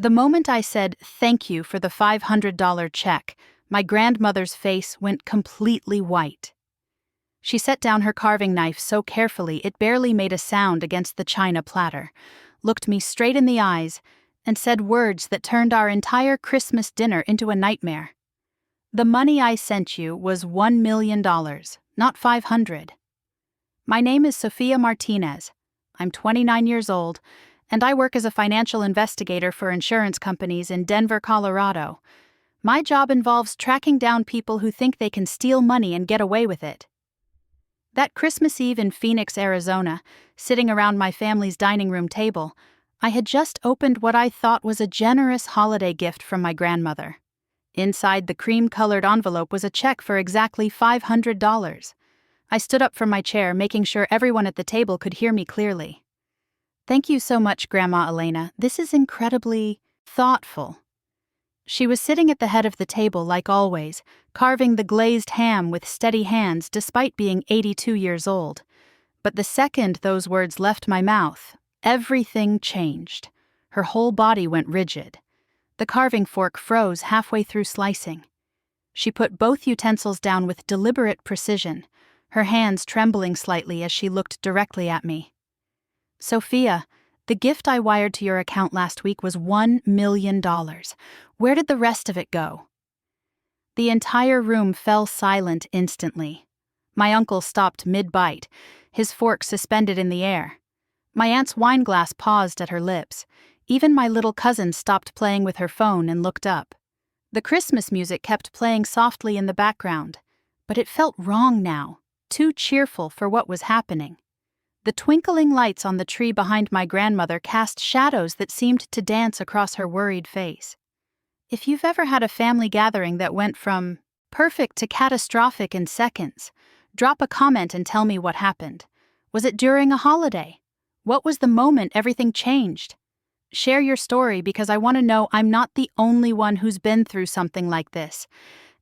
The moment I said thank you for the $500 check, my grandmother's face went completely white. She set down her carving knife so carefully it barely made a sound against the china platter, looked me straight in the eyes, and said words that turned our entire Christmas dinner into a nightmare. The money I sent you was $1 million, not $500. My name is Sophia Martinez. I'm 29 years old, and I work as a financial investigator for insurance companies in Denver, Colorado. My job involves tracking down people who think they can steal money and get away with it. That Christmas Eve in Phoenix, Arizona, sitting around my family's dining room table, I had just opened what I thought was a generous holiday gift from my grandmother. Inside the cream-colored envelope was a check for exactly $500. I stood up from my chair, making sure everyone at the table could hear me clearly. "Thank you so much, Grandma Elena. This is incredibly thoughtful." She was sitting at the head of the table like always, carving the glazed ham with steady hands despite being 82 years old. But the second those words left my mouth, everything changed. Her whole body went rigid. The carving fork froze halfway through slicing. She put both utensils down with deliberate precision, her hands trembling slightly as she looked directly at me. "Sophia, the gift I wired to your account last week was $1 million. Where did the rest of it go?" The entire room fell silent instantly. My uncle stopped mid-bite, his fork suspended in the air. My aunt's wineglass paused at her lips. Even my little cousin stopped playing with her phone and looked up. The Christmas music kept playing softly in the background, but it felt wrong now, too cheerful for what was happening. The twinkling lights on the tree behind my grandmother cast shadows that seemed to dance across her worried face. If you've ever had a family gathering that went from perfect to catastrophic in seconds, drop a comment and tell me what happened. Was it during a holiday? What was the moment everything changed? Share your story because I want to know I'm not the only one who's been through something like this.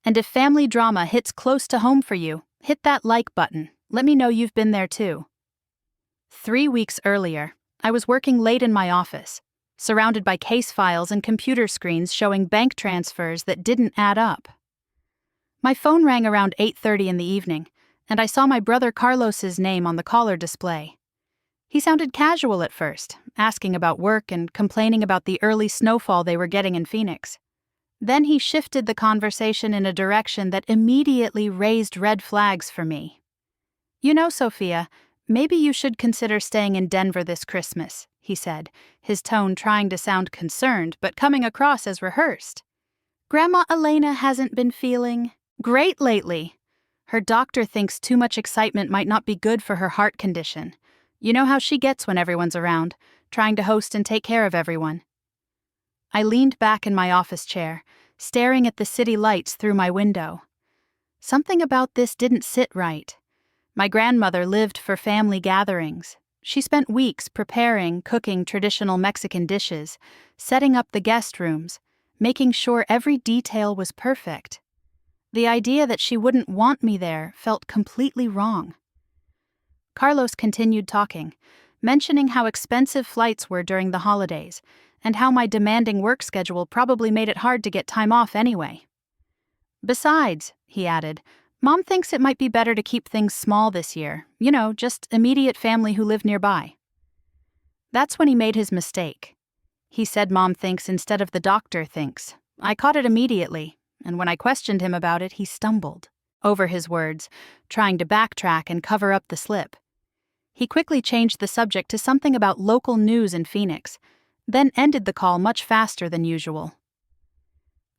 And if family drama hits close to home for you, hit that like button. Let me know you've been there too. 3 weeks earlier, I was working late in my office, surrounded by case files and computer screens showing bank transfers that didn't add up. My phone rang around 8:30 in the evening, and I saw my brother Carlos's name on the caller display. He sounded casual at first, asking about work and complaining about the early snowfall they were getting in Phoenix. Then he shifted the conversation in a direction that immediately raised red flags for me. "You know, Sophia, maybe you should consider staying in Denver this Christmas," he said, his tone trying to sound concerned but coming across as rehearsed. "Grandma Elena hasn't been feeling great lately. Her doctor thinks too much excitement might not be good for her heart condition. You know how she gets when everyone's around, trying to host and take care of everyone." I leaned back in my office chair, staring at the city lights through my window. Something about this didn't sit right. My grandmother lived for family gatherings. She spent weeks preparing, cooking traditional Mexican dishes, setting up the guest rooms, making sure every detail was perfect. The idea that she wouldn't want me there felt completely wrong. Carlos continued talking, mentioning how expensive flights were during the holidays, and how my demanding work schedule probably made it hard to get time off anyway. "Besides," he added, "Mom thinks it might be better to keep things small this year, just immediate family who live nearby." That's when he made his mistake. He said Mom thinks instead of the doctor thinks. I caught it immediately, and when I questioned him about it, he stumbled over his words, trying to backtrack and cover up the slip. He quickly changed the subject to something about local news in Phoenix, then ended the call much faster than usual.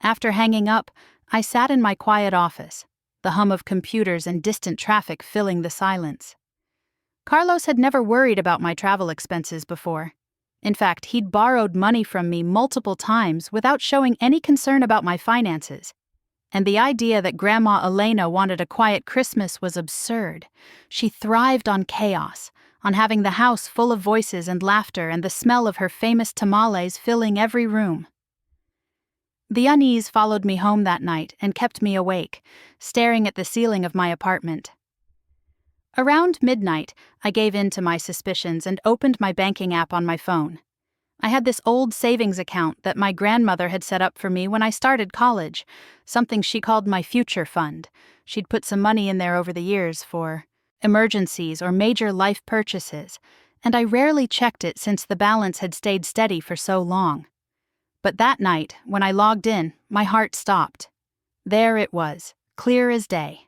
After hanging up, I sat in my quiet office, the hum of computers and distant traffic filling the silence. Carlos had never worried about my travel expenses before. In fact, he'd borrowed money from me multiple times without showing any concern about my finances. And the idea that Grandma Elena wanted a quiet Christmas was absurd. She thrived on chaos, on having the house full of voices and laughter and the smell of her famous tamales filling every room. The unease followed me home that night and kept me awake, staring at the ceiling of my apartment. Around midnight, I gave in to my suspicions and opened my banking app on my phone. I had this old savings account that my grandmother had set up for me when I started college, something she called my future fund. She'd put some money in there over the years for emergencies or major life purchases, and I rarely checked it since the balance had stayed steady for so long. But that night, when I logged in, my heart stopped. There it was, clear as day.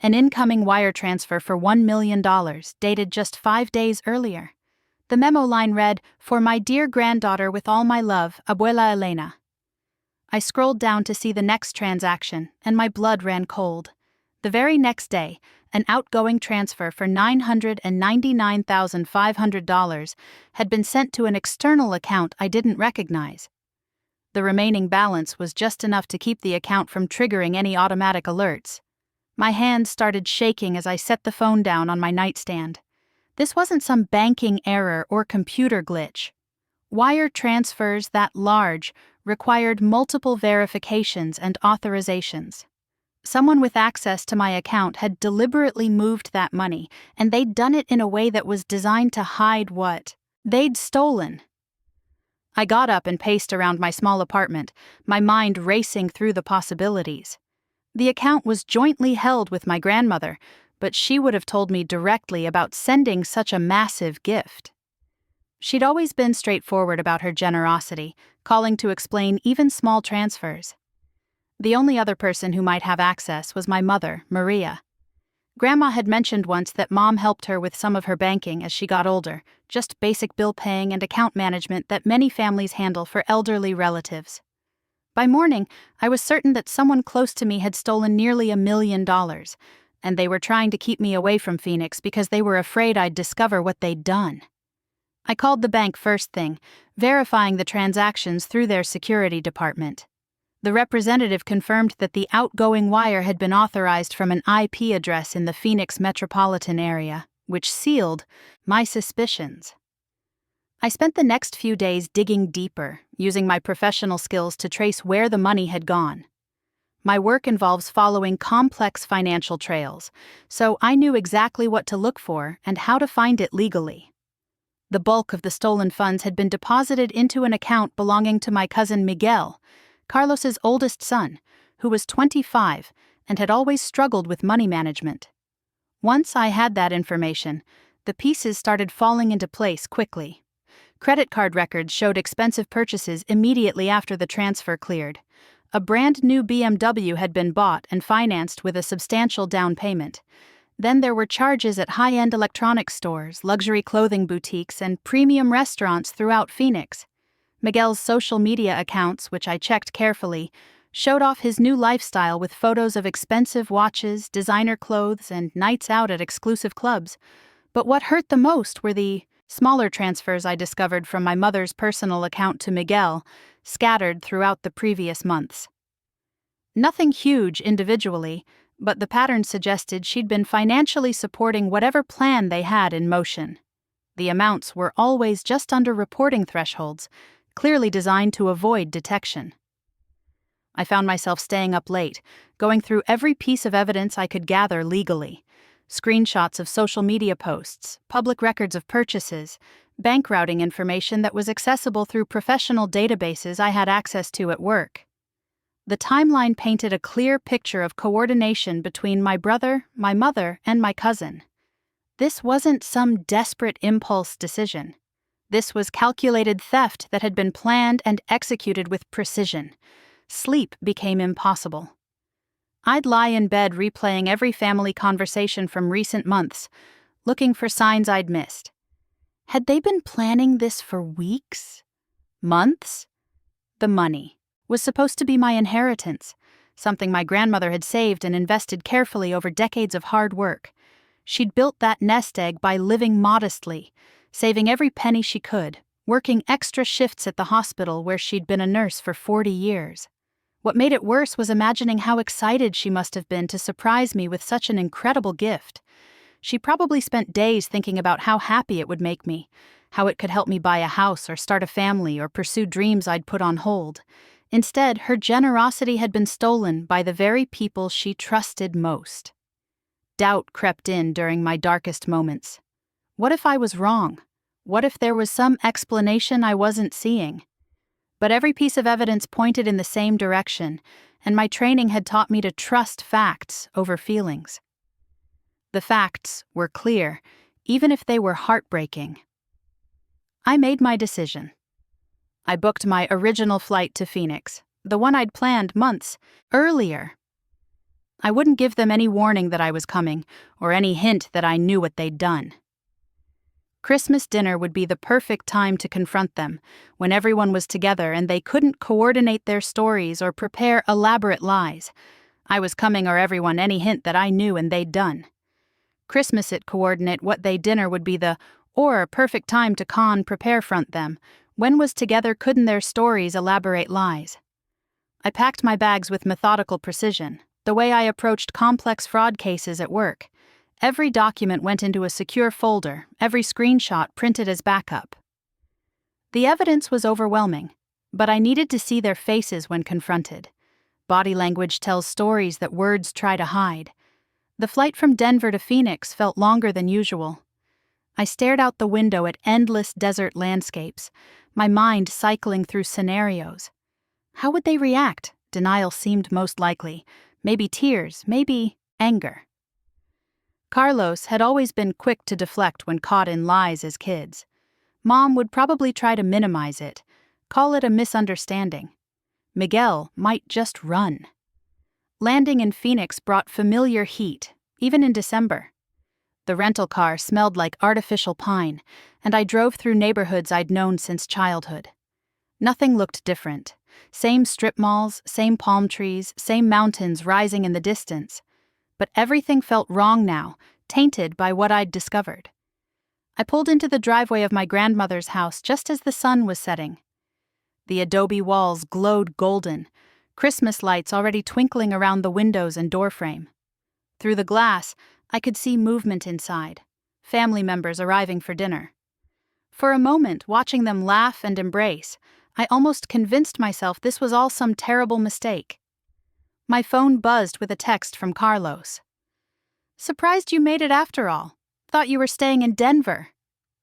An incoming wire transfer for $1 million, dated just 5 days earlier. The memo line read, "For my dear granddaughter with all my love, Abuela Elena." I scrolled down to see the next transaction, and my blood ran cold. The very next day, an outgoing transfer for $999,500 had been sent to an external account I didn't recognize. The remaining balance was just enough to keep the account from triggering any automatic alerts. My hands started shaking as I set the phone down on my nightstand. This wasn't some banking error or computer glitch. Wire transfers that large required multiple verifications and authorizations. Someone with access to my account had deliberately moved that money, and they'd done it in a way that was designed to hide what they'd stolen. I got up and paced around my small apartment, my mind racing through the possibilities. The account was jointly held with my grandmother, but she would have told me directly about sending such a massive gift. She'd always been straightforward about her generosity, calling to explain even small transfers. The only other person who might have access was my mother, Maria. Grandma had mentioned once that Mom helped her with some of her banking as she got older, just basic bill paying and account management that many families handle for elderly relatives. By morning, I was certain that someone close to me had stolen nearly $1 million, and they were trying to keep me away from Phoenix because they were afraid I'd discover what they'd done. I called the bank first thing, verifying the transactions through their security department. The representative confirmed that the outgoing wire had been authorized from an IP address in the Phoenix metropolitan area, which sealed my suspicions. I spent the next few days digging deeper, using my professional skills to trace where the money had gone. My work involves following complex financial trails, so I knew exactly what to look for and how to find it legally. The bulk of the stolen funds had been deposited into an account belonging to my cousin Miguel, Carlos's oldest son, who was 25 and had always struggled with money management. Once I had that information, the pieces started falling into place quickly. Credit card records showed expensive purchases immediately after the transfer cleared. A brand new BMW had been bought and financed with a substantial down payment. Then there were charges at high-end electronics stores, luxury clothing boutiques, and premium restaurants throughout Phoenix. Miguel's social media accounts, which I checked carefully, showed off his new lifestyle with photos of expensive watches, designer clothes, and nights out at exclusive clubs. But what hurt the most were the smaller transfers I discovered from my mother's personal account to Miguel, scattered throughout the previous months. Nothing huge individually, but the pattern suggested she'd been financially supporting whatever plan they had in motion. The amounts were always just under reporting thresholds, clearly designed to avoid detection. I found myself staying up late, going through every piece of evidence I could gather legally. Screenshots of social media posts, public records of purchases, bank routing information that was accessible through professional databases I had access to at work. The timeline painted a clear picture of coordination between my brother, my mother, and my cousin. This wasn't some desperate impulse decision. This was calculated theft that had been planned and executed with precision. Sleep became impossible. I'd lie in bed replaying every family conversation from recent months, looking for signs I'd missed. Had they been planning this for weeks? Months? The money was supposed to be my inheritance, something my grandmother had saved and invested carefully over decades of hard work. She'd built that nest egg by living modestly, saving every penny she could, working extra shifts at the hospital where she'd been a nurse for 40 years. What made it worse was imagining how excited she must have been to surprise me with such an incredible gift. She probably spent days thinking about how happy it would make me, how it could help me buy a house or start a family or pursue dreams I'd put on hold. Instead, her generosity had been stolen by the very people she trusted most. Doubt crept in during my darkest moments. What if I was wrong? What if there was some explanation I wasn't seeing? But every piece of evidence pointed in the same direction, and my training had taught me to trust facts over feelings. The facts were clear, even if they were heartbreaking. I made my decision. I booked my original flight to Phoenix, the one I'd planned months earlier. I wouldn't give them any warning that I was coming, or any hint that I knew what they'd done. Christmas dinner would be the perfect time to confront them, when everyone was together and they couldn't coordinate their stories or prepare elaborate lies. I was coming or everyone any hint that I knew and they'd done. Christmas it coordinate what they dinner would be the or perfect time to prepare front them. When was together couldn't their stories elaborate lies. I packed my bags with methodical precision, the way I approached complex fraud cases at work. Every document went into a secure folder, every screenshot printed as backup. The evidence was overwhelming, but I needed to see their faces when confronted. Body language tells stories that words try to hide. The flight from Denver to Phoenix felt longer than usual. I stared out the window at endless desert landscapes, my mind cycling through scenarios. How would they react? Denial seemed most likely. Maybe tears, maybe anger. Carlos had always been quick to deflect when caught in lies as kids. Mom would probably try to minimize it, call it a misunderstanding. Miguel might just run. Landing in Phoenix brought familiar heat, even in December. The rental car smelled like artificial pine, and I drove through neighborhoods I'd known since childhood. Nothing looked different. Same strip malls, same palm trees, same mountains rising in the distance. But everything felt wrong now, tainted by what I'd discovered. I pulled into the driveway of my grandmother's house just as the sun was setting. The adobe walls glowed golden, Christmas lights already twinkling around the windows and doorframe. Through the glass, I could see movement inside, family members arriving for dinner. For a moment, watching them laugh and embrace, I almost convinced myself this was all some terrible mistake. My phone buzzed with a text from Carlos. "Surprised you made it after all. Thought you were staying in Denver."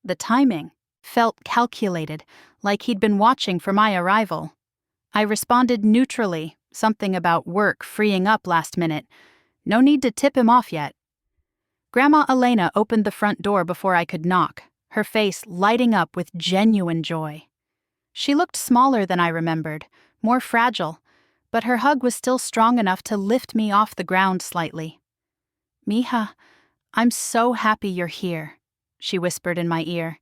The timing felt calculated, like he'd been watching for my arrival. I responded neutrally, something about work freeing up last minute. No need to tip him off yet. Grandma Elena opened the front door before I could knock, her face lighting up with genuine joy. She looked smaller than I remembered, more fragile, but her hug was still strong enough to lift me off the ground slightly. "Mija, I'm so happy you're here," she whispered in my ear.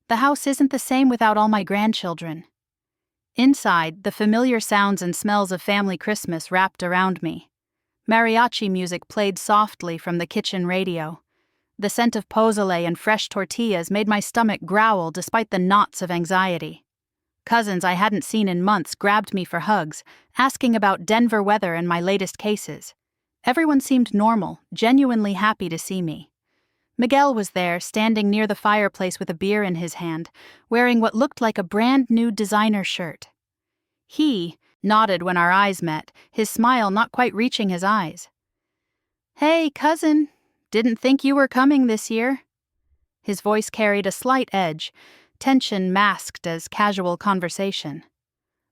"The house isn't the same without all my grandchildren." Inside, the familiar sounds and smells of family Christmas wrapped around me. Mariachi music played softly from the kitchen radio. The scent of pozole and fresh tortillas made my stomach growl despite the knots of anxiety. Cousins I hadn't seen in months grabbed me for hugs, asking about Denver weather and my latest cases. Everyone seemed normal, genuinely happy to see me. Miguel was there, standing near the fireplace with a beer in his hand, wearing what looked like a brand-new designer shirt. He nodded when our eyes met, his smile not quite reaching his eyes. "Hey, cousin, didn't think you were coming this year." His voice carried a slight edge, tension masked as casual conversation.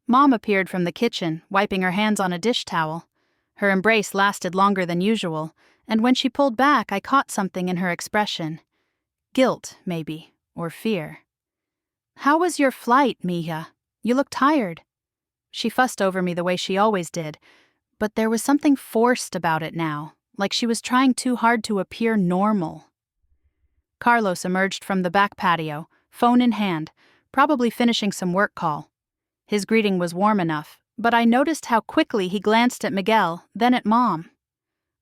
Mom appeared from the kitchen, wiping her hands on a dish towel. Her embrace lasted longer than usual, and when she pulled back, I caught something in her expression. Guilt, maybe, or fear. "How was your flight, Mija? You look tired." She fussed over me the way she always did, but there was something forced about it now, like she was trying too hard to appear normal. Carlos emerged from the back patio, phone in hand, probably finishing some work call. His greeting was warm enough, but I noticed how quickly he glanced at Miguel, then at Mom.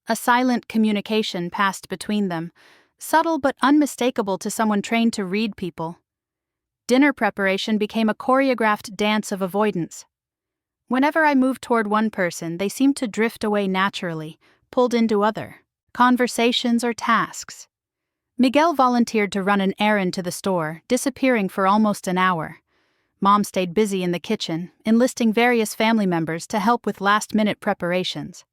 A silent communication passed between them, subtle but unmistakable to someone trained to read people. Dinner preparation became a choreographed dance of avoidance. Whenever I moved toward one person, they seemed to drift away naturally, pulled into other conversations or tasks. Miguel volunteered to run an errand to the store, disappearing for almost an hour. Mom stayed busy in the kitchen, enlisting various family members to help with last-minute preparations.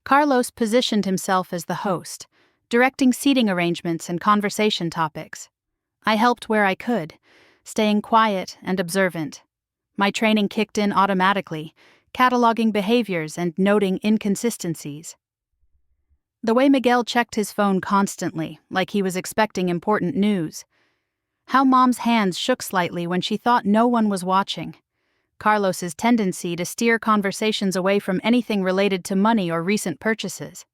Carlos positioned himself as the host, directing seating arrangements and conversation topics. I helped where I could, staying quiet and observant. My training kicked in automatically, cataloging behaviors and noting inconsistencies. The way Miguel checked his phone constantly, like he was expecting important news. How Mom's hands shook slightly when she thought no one was watching. Carlos's tendency to steer conversations away from anything related to money or recent purchases.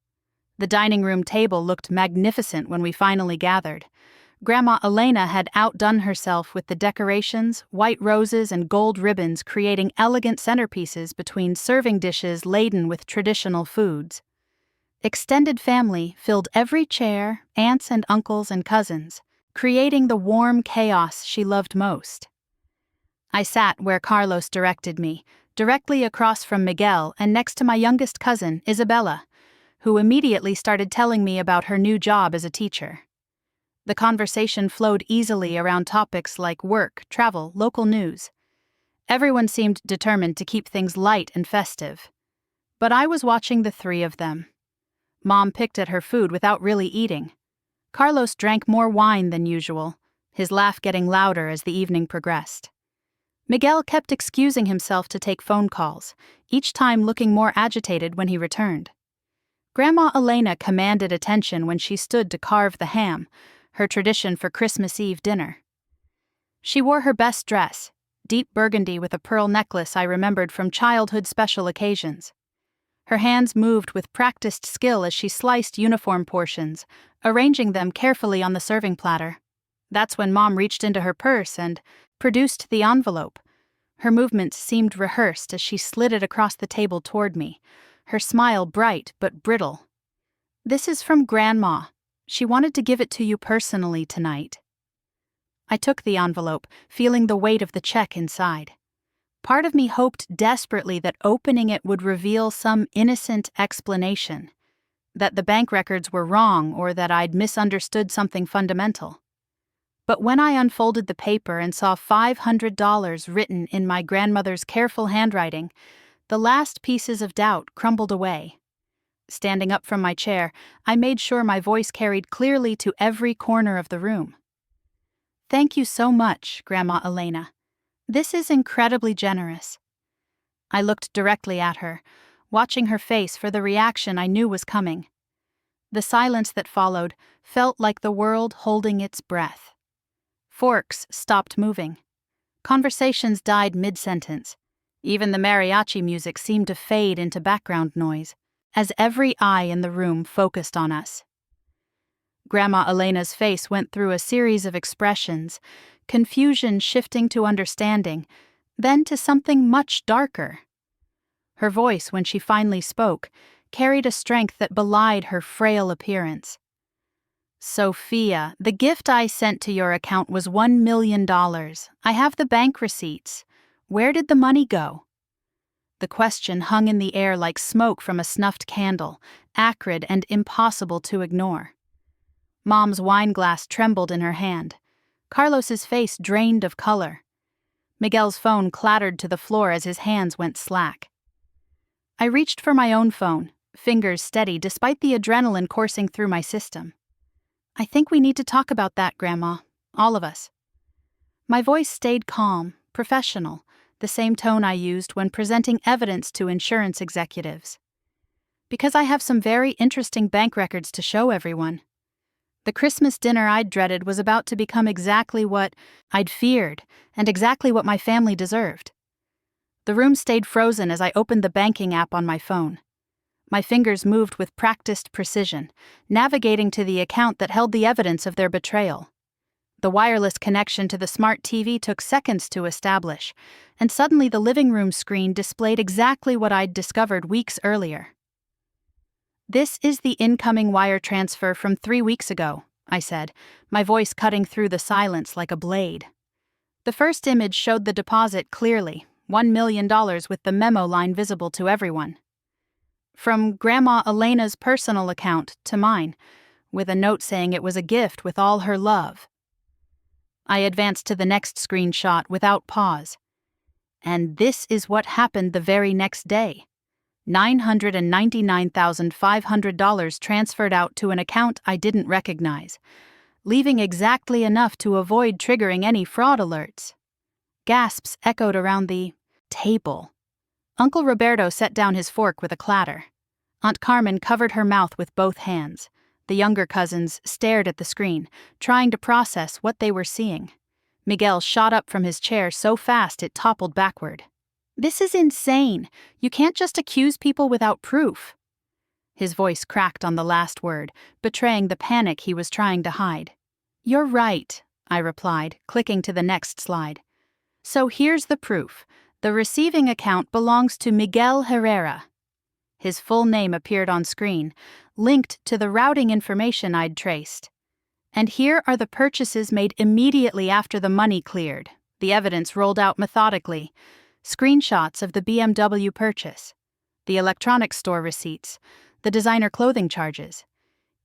The dining room table looked magnificent when we finally gathered. Grandma Elena had outdone herself with the decorations, white roses and gold ribbons creating elegant centerpieces between serving dishes laden with traditional foods. Extended family filled every chair, aunts and uncles and cousins, creating the warm chaos she loved most. I sat where Carlos directed me, directly across from Miguel and next to my youngest cousin, Isabella, who immediately started telling me about her new job as a teacher. The conversation flowed easily around topics like work, travel, local news. Everyone seemed determined to keep things light and festive. But I was watching the three of them. Mom picked at her food without really eating. Carlos drank more wine than usual, his laugh getting louder as the evening progressed. Miguel kept excusing himself to take phone calls, each time looking more agitated when he returned. Grandma Elena commanded attention when she stood to carve the ham, her tradition for Christmas Eve dinner. She wore her best dress, deep burgundy with a pearl necklace I remembered from childhood special occasions. Her hands moved with practiced skill as she sliced uniform portions, arranging them carefully on the serving platter. That's when Mom reached into her purse and produced the envelope. Her movements seemed rehearsed as she slid it across the table toward me, her smile bright but brittle. "This is from Grandma. She wanted to give it to you personally tonight." I took the envelope, feeling the weight of the check inside. Part of me hoped desperately that opening it would reveal some innocent explanation, that the bank records were wrong or that I'd misunderstood something fundamental. But when I unfolded the paper and saw $500 written in my grandmother's careful handwriting, the last pieces of doubt crumbled away. Standing up from my chair, I made sure my voice carried clearly to every corner of the room. "Thank you so much, Grandma Elena. This is incredibly generous." I looked directly at her, watching her face for the reaction I knew was coming. The silence that followed felt like the world holding its breath. Forks stopped moving. Conversations died mid-sentence. Even the mariachi music seemed to fade into background noise, as every eye in the room focused on us. Grandma Elena's face went through a series of expressions, confusion shifting to understanding, then to something much darker. Her voice, when she finally spoke, carried a strength that belied her frail appearance. "Sophia, the gift I sent to your account was $1 million. I have the bank receipts. Where did the money go?" The question hung in the air like smoke from a snuffed candle, acrid and impossible to ignore. Mom's wineglass trembled in her hand. Carlos's face drained of color. Miguel's phone clattered to the floor as his hands went slack. I reached for my own phone, fingers steady despite the adrenaline coursing through my system. "I think we need to talk about that, Grandma. All of us." My voice stayed calm, professional, the same tone I used when presenting evidence to insurance executives. Because I have some very interesting bank records to show everyone. The Christmas dinner I'd dreaded was about to become exactly what I'd feared and exactly what my family deserved. The room stayed frozen as I opened the banking app on my phone. My fingers moved with practiced precision, navigating to the account that held the evidence of their betrayal. The wireless connection to the smart TV took seconds to establish, and suddenly the living room screen displayed exactly what I'd discovered weeks earlier. "This is the incoming wire transfer from 3 weeks ago," I said, my voice cutting through the silence like a blade. The first image showed the deposit clearly, $1 million with the memo line visible to everyone. From Grandma Elena's personal account to mine, with a note saying it was a gift with all her love. I advanced to the next screenshot without pause. And this is what happened the very next day. $999,500 transferred out to an account I didn't recognize. leaving exactly enough to avoid triggering any fraud alerts. Gasps echoed around the table. Uncle Roberto set down his fork with a clatter. Aunt Carmen covered her mouth with both hands. The younger cousins stared at the screen, trying to process what they were seeing. Miguel shot up from his chair so fast it toppled backward. "This is insane. You can't just accuse people without proof." His voice cracked on the last word, betraying the panic he was trying to hide. "You're right," I replied, clicking to the next slide. "So here's the proof. The receiving account belongs to Miguel Herrera." His full name appeared on screen, linked to the routing information I'd traced. "And here are the purchases made immediately after the money cleared." The evidence rolled out methodically. Screenshots of the BMW purchase, the electronics store receipts, the designer clothing charges.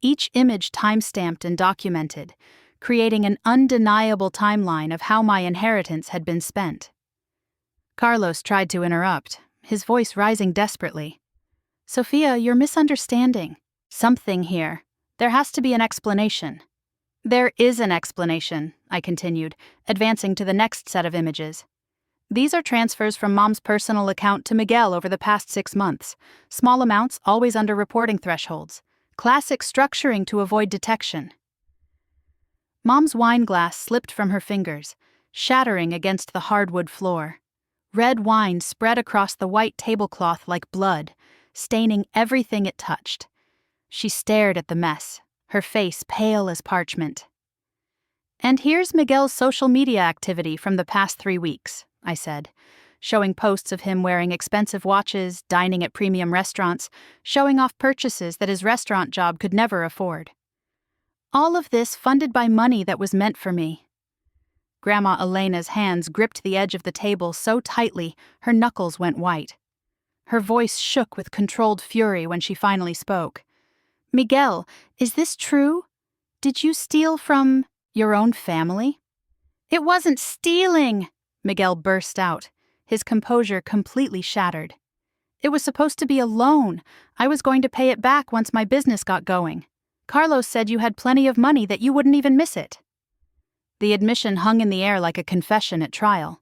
Each image time-stamped and documented, creating an undeniable timeline of how my inheritance had been spent. Carlos tried to interrupt, his voice rising desperately. "Sophia, you're misunderstanding. Something here. There has to be an explanation." "There is an explanation," I continued, advancing to the next set of images. "These are transfers from Mom's personal account to Miguel over the past 6 months. Small amounts, always under reporting thresholds. Classic structuring to avoid detection." Mom's wine glass slipped from her fingers, shattering against the hardwood floor. Red wine spread across the white tablecloth like blood, staining everything it touched. She stared at the mess, her face pale as parchment. "And here's Miguel's social media activity from the past 3 weeks," I said, showing posts of him wearing expensive watches, dining at premium restaurants, showing off purchases that his restaurant job could never afford. "All of this funded by money that was meant for me." Grandma Elena's hands gripped the edge of the table so tightly her knuckles went white. Her voice shook with controlled fury when she finally spoke. "Miguel, is this true? Did you steal from your own family?" "It wasn't stealing!" Miguel burst out, his composure completely shattered. "It was supposed to be a loan. I was going to pay it back once my business got going. Carlos said you had plenty of money that you wouldn't even miss it." The admission hung in the air like a confession at trial.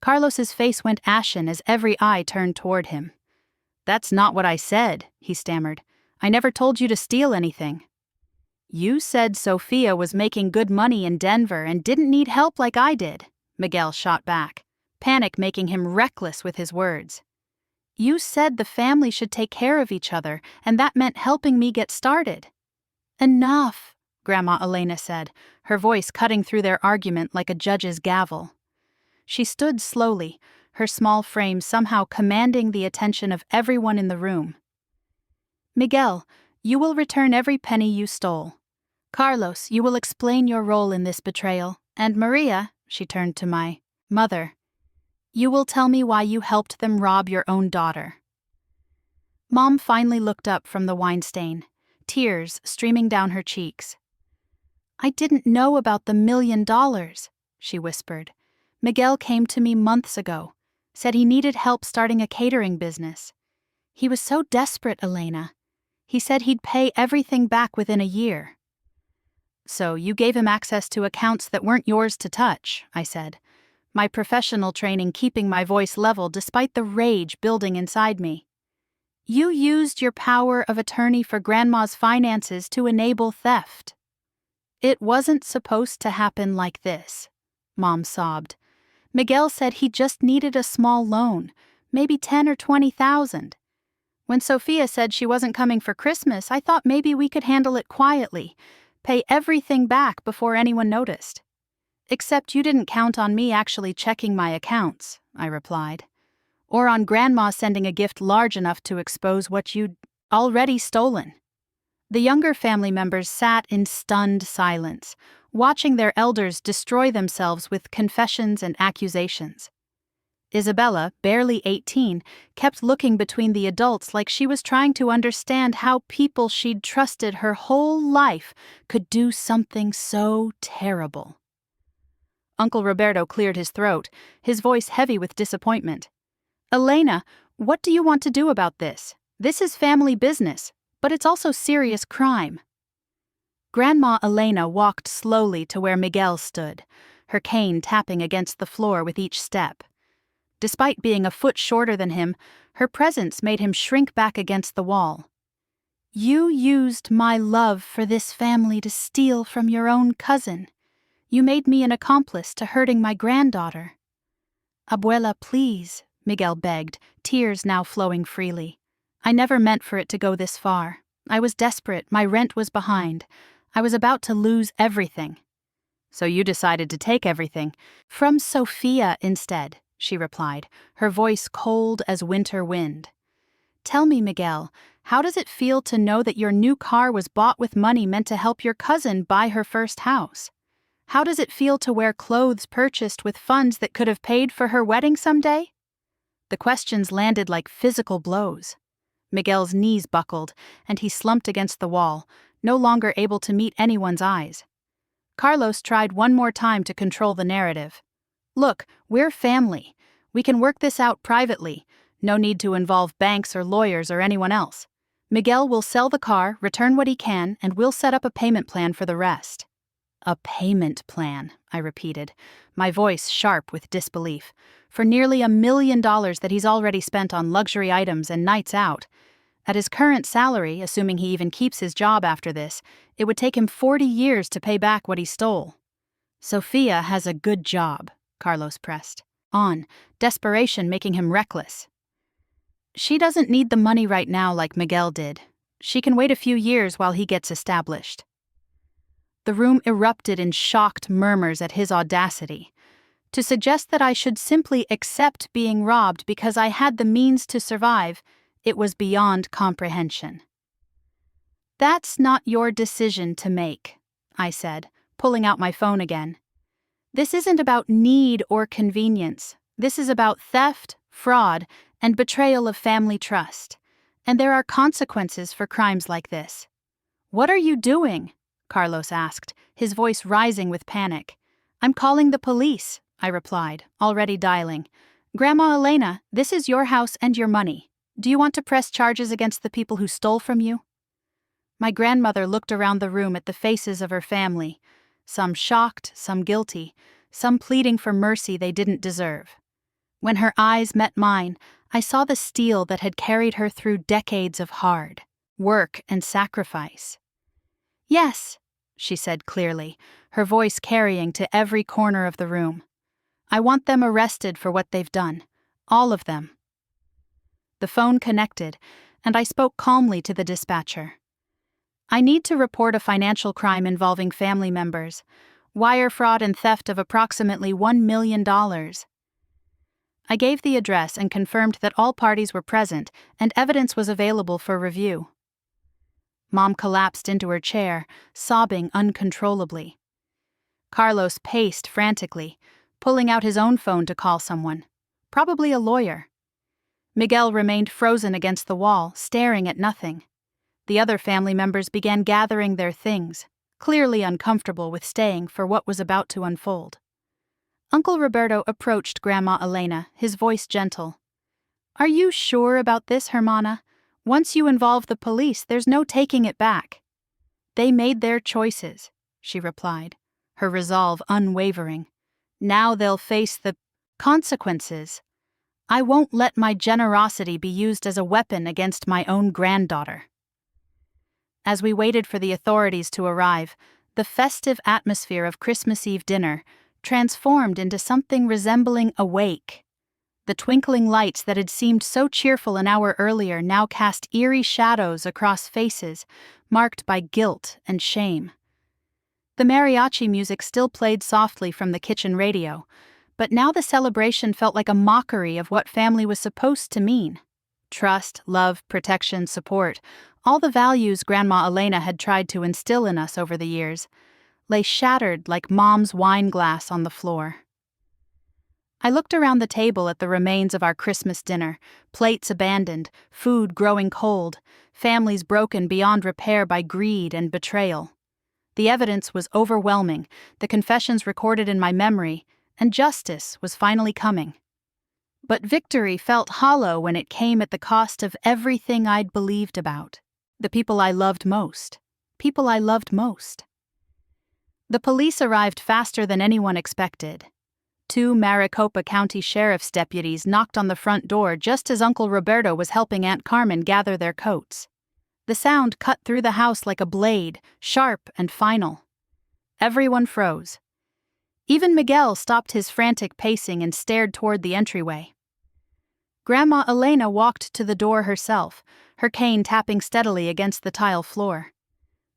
Carlos's face went ashen as every eye turned toward him. "That's not what I said," he stammered. "I never told you to steal anything." "You said Sophia was making good money in Denver and didn't need help like I did," Miguel shot back, panic making him reckless with his words. "You said the family should take care of each other, and that meant helping me get started." "Enough," Grandma Elena said, her voice cutting through their argument like a judge's gavel. She stood slowly, her small frame somehow commanding the attention of everyone in the room. "Miguel, you will return every penny you stole. Carlos, you will explain your role in this betrayal, and Maria," she turned to my mother, "you will tell me why you helped them rob your own daughter." Mom finally looked up from the wine stain, tears streaming down her cheeks. "I didn't know about the $1 million, she whispered. "Miguel came to me months ago, said he needed help starting a catering business. He was so desperate, Elena. He said he'd pay everything back within a year." "So you gave him access to accounts that weren't yours to touch," I said, my professional training keeping my voice level despite the rage building inside me. "You used your power of attorney for Grandma's finances to enable theft." "It wasn't supposed to happen like this," Mom sobbed. "Miguel said he just needed a small loan, maybe 10 or 20,000. When Sophia said she wasn't coming for Christmas, I thought maybe we could handle it quietly, pay everything back before anyone noticed." "Except you didn't count on me actually checking my accounts," I replied. "Or on Grandma sending a gift large enough to expose what you'd already stolen." The younger family members sat in stunned silence, watching their elders destroy themselves with confessions and accusations. Isabella, barely 18, kept looking between the adults like she was trying to understand how people she'd trusted her whole life could do something so terrible. Uncle Roberto cleared his throat, his voice heavy with disappointment. "Elena, what do you want to do about this? This is family business, but it's also serious crime." Grandma Elena walked slowly to where Miguel stood, her cane tapping against the floor with each step. Despite being a foot shorter than him, her presence made him shrink back against the wall. "You used my love for this family to steal from your own cousin. You made me an accomplice to hurting my granddaughter." "Abuela, please," Miguel begged, tears now flowing freely. "I never meant for it to go this far. I was desperate, my rent was behind. I was about to lose everything." "So you decided to take everything?" "From Sophia instead," she replied, her voice cold as winter wind. "Tell me, Miguel, how does it feel to know that your new car was bought with money meant to help your cousin buy her first house? How does it feel to wear clothes purchased with funds that could have paid for her wedding someday?" The questions landed like physical blows. Miguel's knees buckled, and he slumped against the wall, no longer able to meet anyone's eyes. Carlos tried one more time to control the narrative. "Look, we're family. We can work this out privately. No need to involve banks or lawyers or anyone else. Miguel will sell the car, return what he can, and we'll set up a payment plan for the rest." "A payment plan," I repeated, my voice sharp with disbelief. "For nearly $1 million that he's already spent on luxury items and nights out. At his current salary, assuming he even keeps his job after this, it would take him 40 years to pay back what he stole." "Sophia has a good job," Carlos pressed on, desperation making him reckless. "She doesn't need the money right now like Miguel did. She can wait a few years while he gets established." The room erupted in shocked murmurs at his audacity. To suggest that I should simply accept being robbed because I had the means to survive, it was beyond comprehension. "That's not your decision to make," I said, pulling out my phone again. "This isn't about need or convenience. This is about theft, fraud, and betrayal of family trust. And there are consequences for crimes like this." "What are you doing?" Carlos asked, his voice rising with panic. "I'm calling the police," I replied, already dialing. "Grandma Elena, this is your house and your money. Do you want to press charges against the people who stole from you?" My grandmother looked around the room at the faces of her family, some shocked, some guilty, some pleading for mercy they didn't deserve. When her eyes met mine, I saw the steel that had carried her through decades of hard work and sacrifice. "Yes," she said clearly, her voice carrying to every corner of the room. "I want them arrested for what they've done. All of them." The phone connected, and I spoke calmly to the dispatcher. "I need to report a financial crime involving family members. Wire fraud and theft of approximately $1 million. I gave the address and confirmed that all parties were present and evidence was available for review. Mom collapsed into her chair, sobbing uncontrollably. Carlos paced frantically, pulling out his own phone to call someone, probably a lawyer. Miguel remained frozen against the wall, staring at nothing. The other family members began gathering their things, clearly uncomfortable with staying for what was about to unfold. Uncle Roberto approached Grandma Elena, his voice gentle. "Are you sure about this, Hermana? Once you involve the police, there's no taking it back." "They made their choices," she replied, her resolve unwavering. "Now they'll face the consequences. I won't let my generosity be used as a weapon against my own granddaughter." As we waited for the authorities to arrive, the festive atmosphere of Christmas Eve dinner transformed into something resembling a wake. The twinkling lights that had seemed so cheerful an hour earlier now cast eerie shadows across faces, marked by guilt and shame. The mariachi music still played softly from the kitchen radio, but now the celebration felt like a mockery of what family was supposed to mean. Trust, love, protection, support, all the values Grandma Elena had tried to instill in us over the years, lay shattered like Mom's wine glass on the floor. I looked around the table at the remains of our Christmas dinner, plates abandoned, food growing cold, families broken beyond repair by greed and betrayal. The evidence was overwhelming, the confessions recorded in my memory, and justice was finally coming. But victory felt hollow when it came at the cost of everything I'd believed about, the people I loved most, people I loved most. The police arrived faster than anyone expected. 2 Maricopa County Sheriff's deputies knocked on the front door just as Uncle Roberto was helping Aunt Carmen gather their coats. The sound cut through the house like a blade, sharp and final. Everyone froze. Even Miguel stopped his frantic pacing and stared toward the entryway. Grandma Elena walked to the door herself, her cane tapping steadily against the tile floor.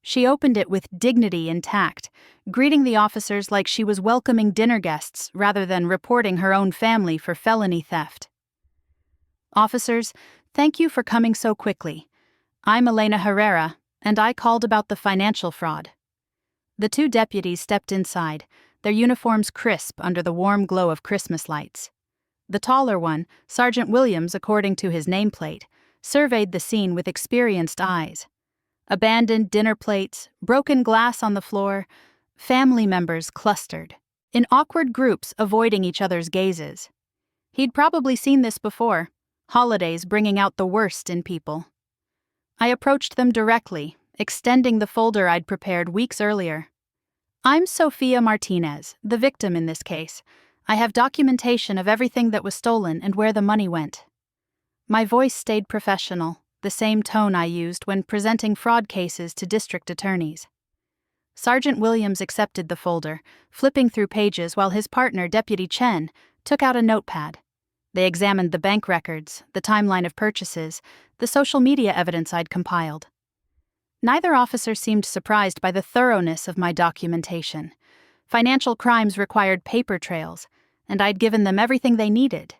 She opened it with dignity and tact, greeting the officers like she was welcoming dinner guests rather than reporting her own family for felony theft. "Officers, thank you for coming so quickly. I'm Elena Herrera, and I called about the financial fraud." The 2 deputies stepped inside, their uniforms crisp under the warm glow of Christmas lights. The taller one, Sergeant Williams according to his nameplate, surveyed the scene with experienced eyes. Abandoned dinner plates, broken glass on the floor, family members clustered, in awkward groups avoiding each other's gazes. He'd probably seen this before, holidays bringing out the worst in people. I approached them directly, extending the folder I'd prepared weeks earlier. "I'm Sophia Martinez, the victim in this case. I have documentation of everything that was stolen and where the money went." My voice stayed professional, the same tone I used when presenting fraud cases to district attorneys. Sergeant Williams accepted the folder, flipping through pages while his partner, Deputy Chen, took out a notepad. They examined the bank records, the timeline of purchases, the social media evidence I'd compiled. Neither officer seemed surprised by the thoroughness of my documentation. Financial crimes required paper trails, and I'd given them everything they needed.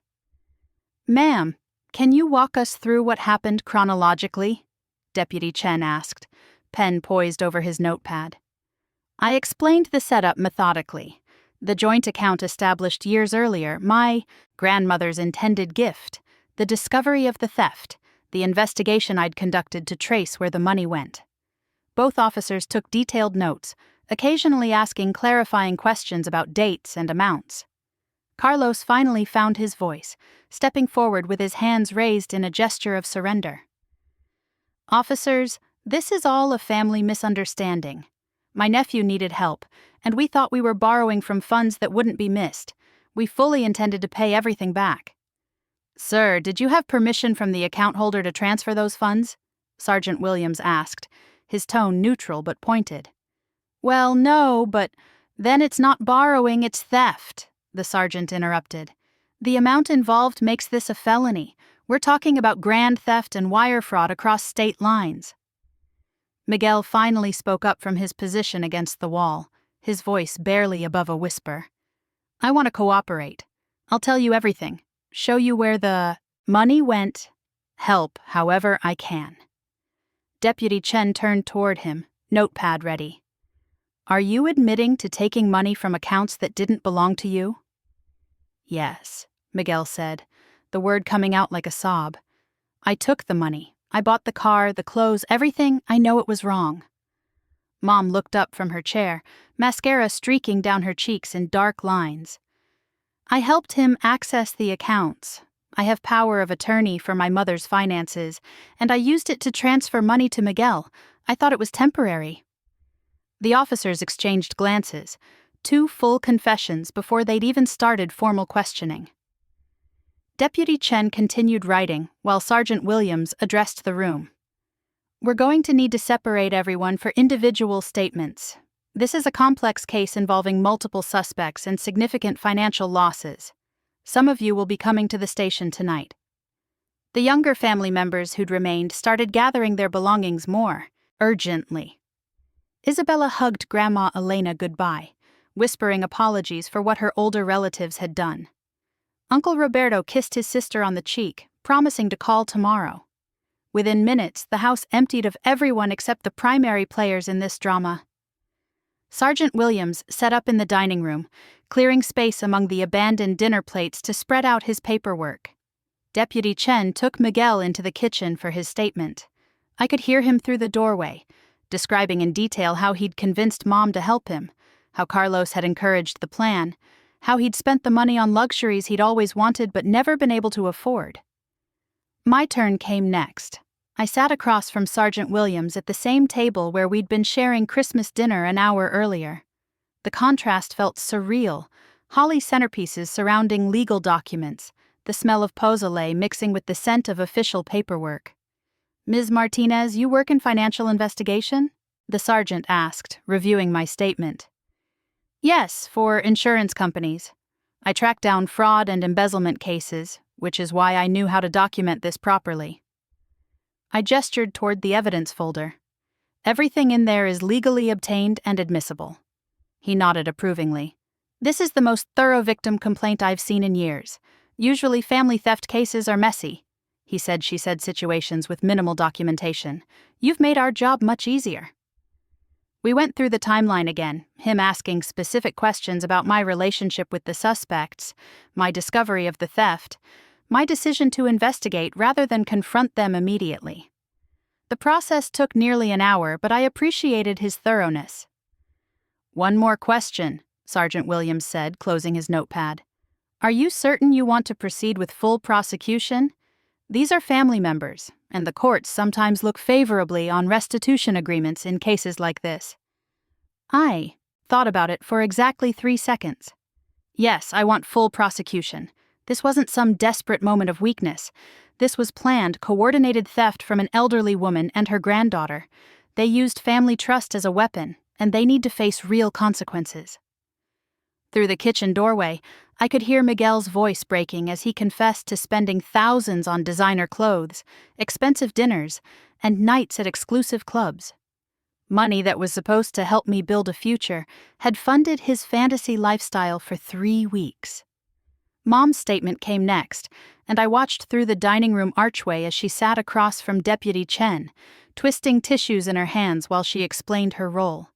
"Ma'am, can you walk us through what happened chronologically?" Deputy Chen asked, pen poised over his notepad. I explained the setup methodically. The joint account established years earlier, my grandmother's intended gift, the discovery of the theft, the investigation I'd conducted to trace where the money went. Both officers took detailed notes, occasionally asking clarifying questions about dates and amounts. Carlos finally found his voice, stepping forward with his hands raised in a gesture of surrender. "Officers, this is all a family misunderstanding. My nephew needed help, and we thought we were borrowing from funds that wouldn't be missed. We fully intended to pay everything back." "Sir, did you have permission from the account holder to transfer those funds?" Sergeant Williams asked, his tone neutral but pointed. "Well, no, but then it's not borrowing, it's theft," the sergeant interrupted. "The amount involved makes this a felony. We're talking about grand theft and wire fraud across state lines." Miguel finally spoke up from his position against the wall, his voice barely above a whisper. "I want to cooperate. I'll tell you everything, show you where the money went, help however I can." Deputy Chen turned toward him, notepad ready. "Are you admitting to taking money from accounts that didn't belong to you?" "Yes," Miguel said, the word coming out like a sob. "I took the money. I bought the car, the clothes, everything. I know it was wrong." Mom looked up from her chair, mascara streaking down her cheeks in dark lines. "I helped him access the accounts. I have power of attorney for my mother's finances, and I used it to transfer money to Miguel. I thought it was temporary." The officers exchanged glances, 2 full confessions before they'd even started formal questioning. Deputy Chen continued writing while Sergeant Williams addressed the room. "We're going to need to separate everyone for individual statements. This is a complex case involving multiple suspects and significant financial losses. Some of you will be coming to the station tonight." The younger family members who'd remained started gathering their belongings more urgently. Isabella hugged Grandma Elena goodbye, whispering apologies for what her older relatives had done. Uncle Roberto kissed his sister on the cheek, promising to call tomorrow. Within minutes, the house emptied of everyone except the primary players in this drama. Sergeant Williams set up in the dining room, clearing space among the abandoned dinner plates to spread out his paperwork. Deputy Chen took Miguel into the kitchen for his statement. I could hear him through the doorway, describing in detail how he'd convinced Mom to help him, how Carlos had encouraged the plan, how he'd spent the money on luxuries he'd always wanted but never been able to afford. My turn came next. I sat across from Sergeant Williams at the same table where we'd been sharing Christmas dinner an hour earlier. The contrast felt surreal. Holly centerpieces surrounding legal documents, the smell of pozole mixing with the scent of official paperwork. "Ms. Martinez, you work in financial investigation?" the sergeant asked, reviewing my statement. "Yes, for insurance companies. I track down fraud and embezzlement cases, which is why I knew how to document this properly." I gestured toward the evidence folder. "Everything in there is legally obtained and admissible." He nodded approvingly. "This is the most thorough victim complaint I've seen in years. Usually family theft cases are messy," he said she said situations with minimal documentation. "You've made our job much easier." We went through the timeline again, him asking specific questions about my relationship with the suspects, my discovery of the theft, my decision to investigate rather than confront them immediately. The process took nearly an hour, but I appreciated his thoroughness. "One more question," Sergeant Williams said, closing his notepad. "Are you certain you want to proceed with full prosecution? These are family members, and the courts sometimes look favorably on restitution agreements in cases like this." I thought about it for exactly 3 seconds. "Yes, I want full prosecution. This wasn't some desperate moment of weakness. This was planned, coordinated theft from an elderly woman and her granddaughter. They used family trust as a weapon, and they need to face real consequences." Through the kitchen doorway, I could hear Miguel's voice breaking as he confessed to spending thousands on designer clothes, expensive dinners, and nights at exclusive clubs. Money that was supposed to help me build a future had funded his fantasy lifestyle for 3 weeks. Mom's statement came next, and I watched through the dining room archway as she sat across from Deputy Chen, twisting tissues in her hands while she explained her role.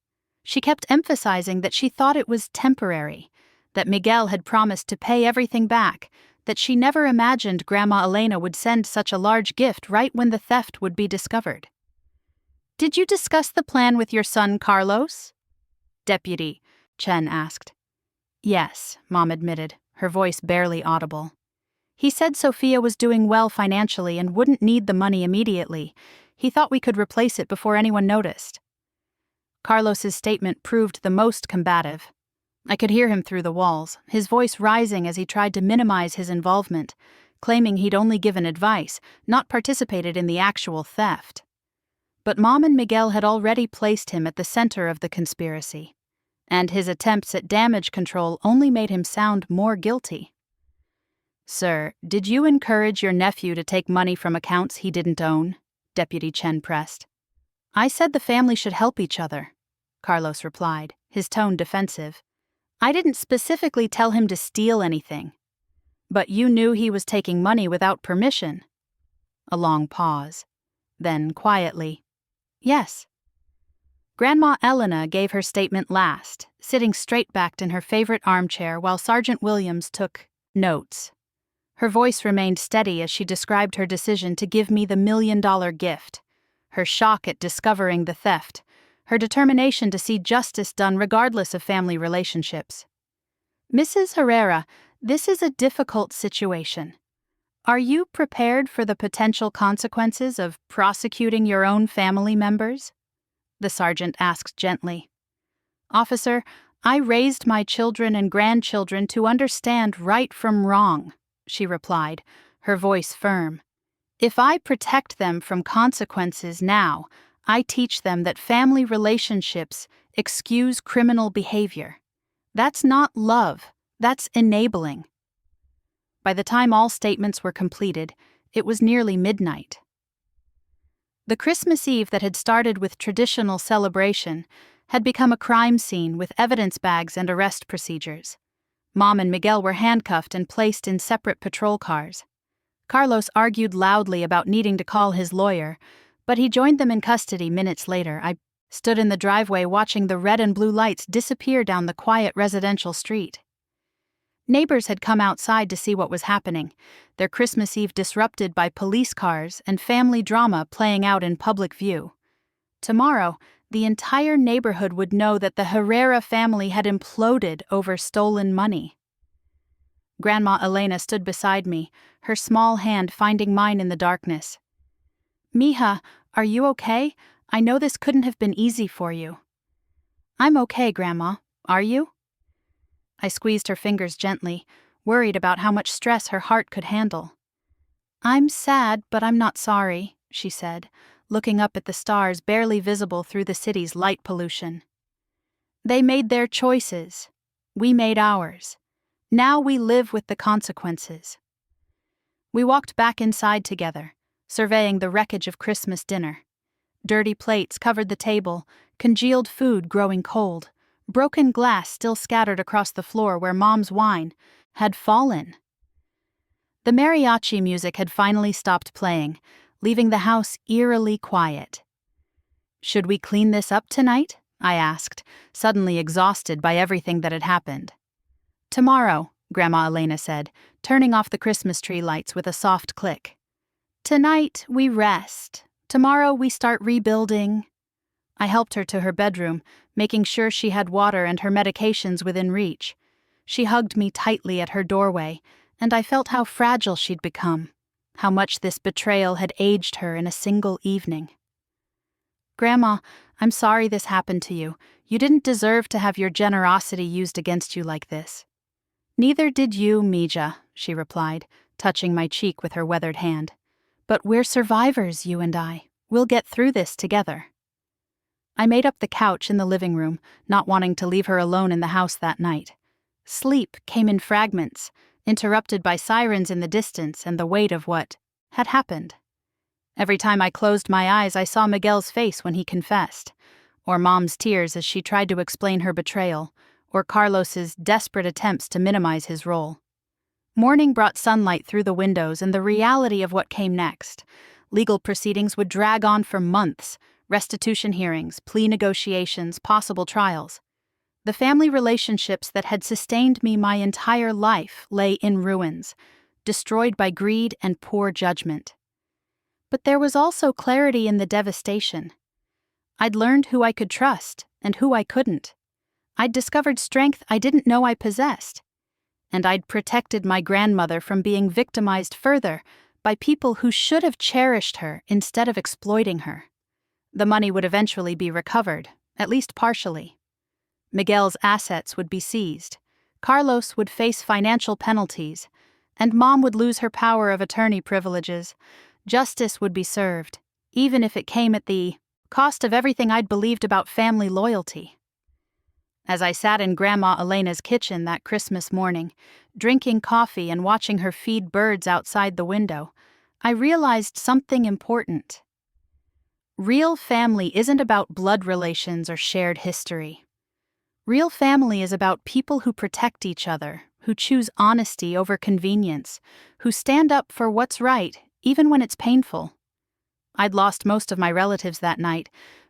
She kept emphasizing that she thought it was temporary, that Miguel had promised to pay everything back, that she never imagined Grandma Elena would send such a large gift right when the theft would be discovered. "Did you discuss the plan with your son Carlos?" Deputy Chen asked. "Yes," Mom admitted, her voice barely audible. "He said Sophia was doing well financially and wouldn't need the money immediately. He thought we could replace it before anyone noticed." Carlos's statement proved the most combative. I could hear him through the walls, his voice rising as he tried to minimize his involvement, claiming he'd only given advice, not participated in the actual theft. But Mom and Miguel had already placed him at the center of the conspiracy, and his attempts at damage control only made him sound more guilty. "Sir, did you encourage your nephew to take money from accounts he didn't own?" Deputy Chen pressed. "I said the family should help each other," Carlos replied, his tone defensive. "I didn't specifically tell him to steal anything." "But you knew he was taking money without permission." A long pause. Then, quietly, "Yes." Grandma Elena gave her statement last, sitting straight-backed in her favorite armchair while Sergeant Williams took notes. Her voice remained steady as she described her decision to give me the $1 million gift, her shock at discovering the theft, her determination to see justice done regardless of family relationships. "Mrs. Herrera, this is a difficult situation. Are you prepared for the potential consequences of prosecuting your own family members?" the sergeant asked gently. "Officer, I raised my children and grandchildren to understand right from wrong," she replied, her voice firm. "If I protect them from consequences now, I teach them that family relationships excuse criminal behavior. That's not love, that's enabling." By the time all statements were completed, it was nearly midnight. The Christmas Eve that had started with traditional celebration had become a crime scene with evidence bags and arrest procedures. Mom and Miguel were handcuffed and placed in separate patrol cars. Carlos argued loudly about needing to call his lawyer, but he joined them in custody minutes later. I stood in the driveway watching the red and blue lights disappear down the quiet residential street. Neighbors had come outside to see what was happening, their Christmas Eve disrupted by police cars and family drama playing out in public view. Tomorrow, the entire neighborhood would know that the Herrera family had imploded over stolen money. Grandma Elena stood beside me, her small hand finding mine in the darkness. Mija, are you okay? I know this couldn't have been easy for you. I'm okay, Grandma. Are you? I squeezed her fingers gently, worried about how much stress her heart could handle. I'm sad, but I'm not sorry, she said, looking up at the stars barely visible through the city's light pollution. They made their choices. We made ours. Now we live with the consequences. We walked back inside together, surveying the wreckage of Christmas dinner. Dirty plates covered the table, congealed food growing cold, broken glass still scattered across the floor where Mom's wine had fallen. The mariachi music had finally stopped playing, leaving the house eerily quiet. Should we clean this up tonight? I asked, suddenly exhausted by everything that had happened. Tomorrow, Grandma Elena said, turning off the Christmas tree lights with a soft click. Tonight we rest. Tomorrow we start rebuilding. I helped her to her bedroom, making sure she had water and her medications within reach. She hugged me tightly at her doorway, and I felt how fragile she'd become, how much this betrayal had aged her in a single evening. Grandma, I'm sorry this happened to you. You didn't deserve to have your generosity used against you like this. Neither did you, Mija, she replied, touching my cheek with her weathered hand. But we're survivors, you and I. We'll get through this together. I made up the couch in the living room, not wanting to leave her alone in the house that night. Sleep came in fragments, interrupted by sirens in the distance and the weight of what had happened. Every time I closed my eyes, I saw Miguel's face when he confessed, or Mom's tears as she tried to explain her betrayal, or Carlos's desperate attempts to minimize his role. Morning brought sunlight through the windows and the reality of what came next. Legal proceedings would drag on for months, restitution hearings, plea negotiations, possible trials. The family relationships that had sustained me my entire life lay in ruins, destroyed by greed and poor judgment. But there was also clarity in the devastation. I'd learned who I could trust and who I couldn't. I'd discovered strength I didn't know I possessed. And I'd protected my grandmother from being victimized further by people who should have cherished her instead of exploiting her. The money would eventually be recovered, at least partially. Miguel's assets would be seized, Carlos would face financial penalties, and Mom would lose her power of attorney privileges. Justice would be served, even if it came at the cost of everything I'd believed about family loyalty. As I sat in Grandma Elena's kitchen that Christmas morning, drinking coffee and watching her feed birds outside the window, I realized something important. Real family isn't about blood relations or shared history. Real family is about people who protect each other, who choose honesty over convenience, who stand up for what's right, even when it's painful. I'd lost most of my relatives that night,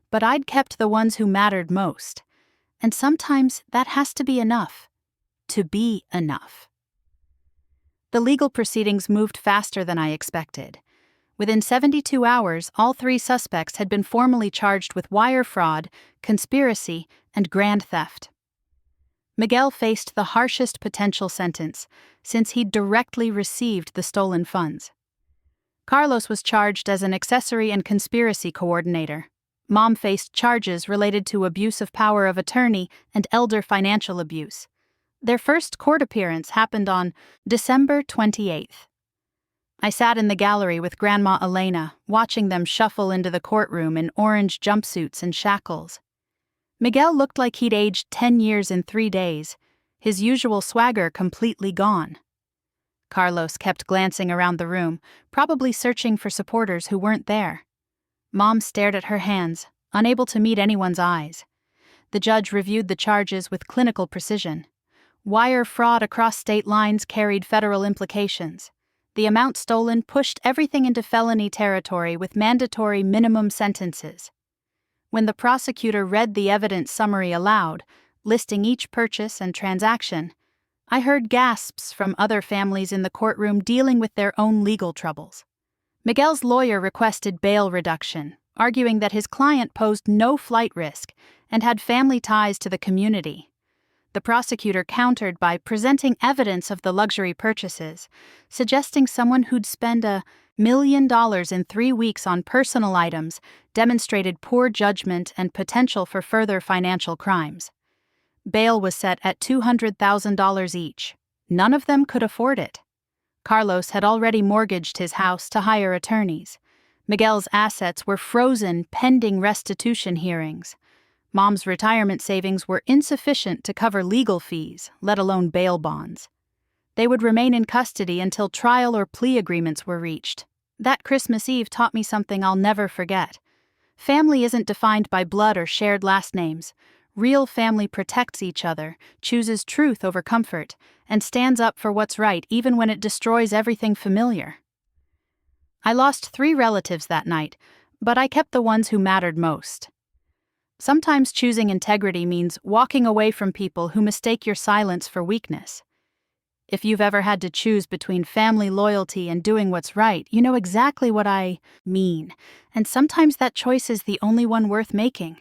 but I'd kept the ones who mattered most. And sometimes that has to be enough. To be enough. The legal proceedings moved faster than I expected. Within 72 hours, all 3 suspects had been formally charged with wire fraud, conspiracy, and grand theft. Miguel faced the harshest potential sentence, since he'd directly received the stolen funds. Carlos was charged as an accessory and conspiracy coordinator. Mom faced charges related to abuse of power of attorney and elder financial abuse. Their first court appearance happened on December 28th. I sat in the gallery with Grandma Elena, watching them shuffle into the courtroom in orange jumpsuits and shackles. Miguel looked like he'd aged 10 years in 3 days, his usual swagger completely gone. Carlos kept glancing around the room, probably searching for supporters who weren't there. Mom stared at her hands, unable to meet anyone's eyes. The judge reviewed the charges with clinical precision. Wire fraud across state lines carried federal implications. The amount stolen pushed everything into felony territory with mandatory minimum sentences. When the prosecutor read the evidence summary aloud, listing each purchase and transaction, I heard gasps from other families in the courtroom dealing with their own legal troubles. Miguel's lawyer requested bail reduction, arguing that his client posed no flight risk and had family ties to the community. The prosecutor countered by presenting evidence of the luxury purchases, suggesting someone who'd spend $1 million in 3 weeks on personal items demonstrated poor judgment and potential for further financial crimes. Bail was set at $200,000 each. None of them could afford it. Carlos had already mortgaged his house to hire attorneys. Miguel's assets were frozen pending restitution hearings. Mom's retirement savings were insufficient to cover legal fees, let alone bail bonds. They would remain in custody until trial or plea agreements were reached. That Christmas Eve taught me something I'll never forget. Family isn't defined by blood or shared last names. Real family protects each other, chooses truth over comfort, and stands up for what's right even when it destroys everything familiar. I lost 3 relatives that night, but I kept the ones who mattered most. Sometimes choosing integrity means walking away from people who mistake your silence for weakness. If you've ever had to choose between family loyalty and doing what's right, you know exactly what I mean, and sometimes that choice is the only one worth making.